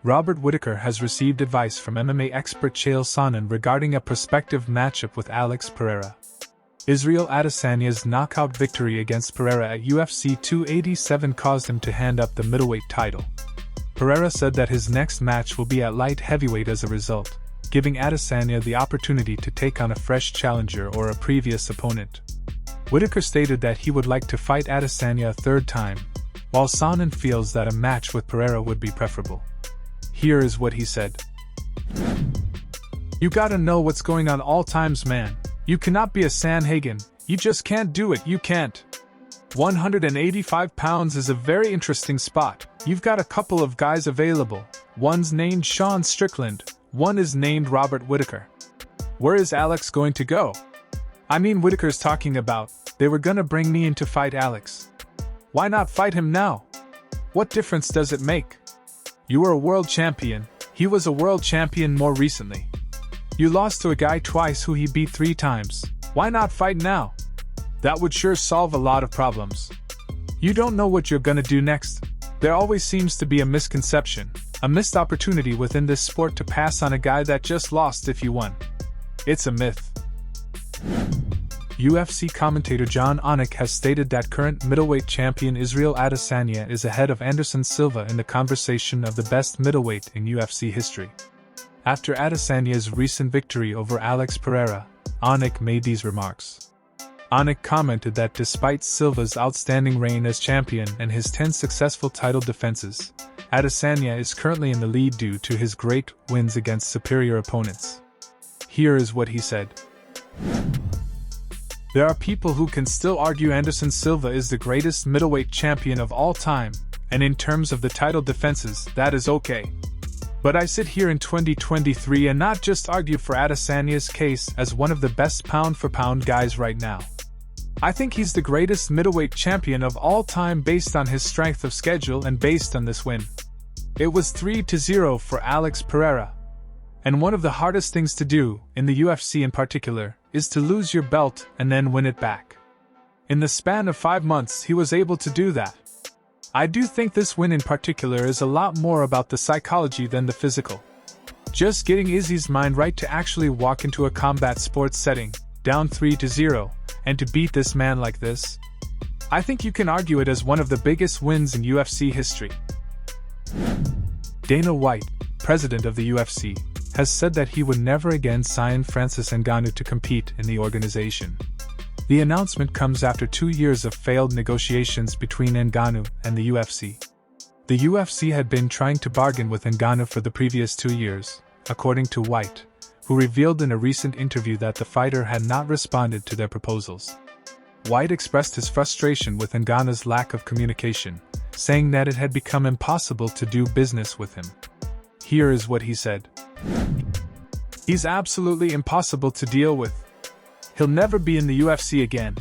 Robert Whittaker has received advice from MMA expert Chael Sonnen regarding a prospective matchup with Alex Pereira. Israel Adesanya's knockout victory against Pereira at UFC 287 caused him to hand up the middleweight title. Pereira said that his next match will be at light heavyweight as a result, giving Adesanya the opportunity to take on a fresh challenger or a previous opponent. Whittaker stated that he would like to fight Adesanya a third time, while Sonnen feels that a match with Pereira would be preferable. Here is what he said. "You gotta know what's going on all times, man. You cannot be a Sanhagen, you just can't do it, you can't. 185 pounds is a very interesting spot. You've got a couple of guys available. One's named Sean Strickland, one is named Robert Whittaker. Where is Alex going to go? I mean, Whittaker's talking about, they were gonna bring me in to fight Alex. Why not fight him now? What difference does it make? You were a world champion, he was a world champion more recently. You lost to a guy twice who he beat 3 times. Why not fight now? That would sure solve a lot of problems. You don't know what you're gonna do next. There always seems to be a misconception, a missed opportunity within this sport to pass on a guy that just lost if you won. It's a myth." UFC commentator Jon Anik has stated that current middleweight champion Israel Adesanya is ahead of Anderson Silva in the conversation of the best middleweight in UFC history. After Adesanya's recent victory over Alex Pereira, Anik made these remarks. Anik commented that despite Silva's outstanding reign as champion and his 10 successful title defenses, Adesanya is currently in the lead due to his great wins against superior opponents. Here is what he said. "There are people who can still argue Anderson Silva is the greatest middleweight champion of all time, and in terms of the title defenses, that is okay. But I sit here in 2023 and not just argue for Adesanya's case as one of the best pound-for-pound guys right now. I think he's the greatest middleweight champion of all time based on his strength of schedule and based on this win. It was 3-0 for Alex Pereira. And one of the hardest things to do, in the UFC in particular, is to lose your belt and then win it back. In the span of 5 months he was able to do that. I do think this win in particular is a lot more about the psychology than the physical. Just getting Izzy's mind right to actually walk into a combat sports setting, down 3-0, and to beat this man like this. I think you can argue it as one of the biggest wins in UFC history." Dana White, president of the UFC, has said that he would never again sign Francis Ngannou to compete in the organization. The announcement comes after 2 years of failed negotiations between Ngannou and the UFC. The UFC had been trying to bargain with Ngannou for the previous 2 years, according to White, who revealed in a recent interview that the fighter had not responded to their proposals. White expressed his frustration with Ngannou's lack of communication, saying that it had become impossible to do business with him. Here is what he said. "He's absolutely impossible to deal with. He'll never be in the UFC again.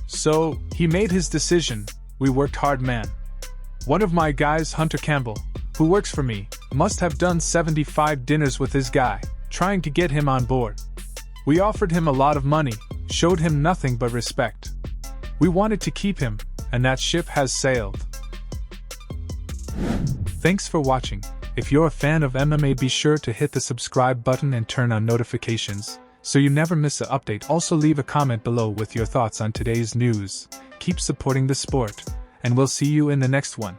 So, he made his decision. We worked hard, man. One of my guys, Hunter Campbell, who works for me, must have done 75 dinners with his guy, trying to get him on board. We offered him a lot of money, showed him nothing but respect. We wanted to keep him, and that ship has sailed." Thanks for watching. If you're a fan of MMA, be sure to hit the subscribe button and turn on notifications, so you never miss an update. Also leave a comment below with your thoughts on today's news. Keep supporting the sport, and we'll see you in the next one.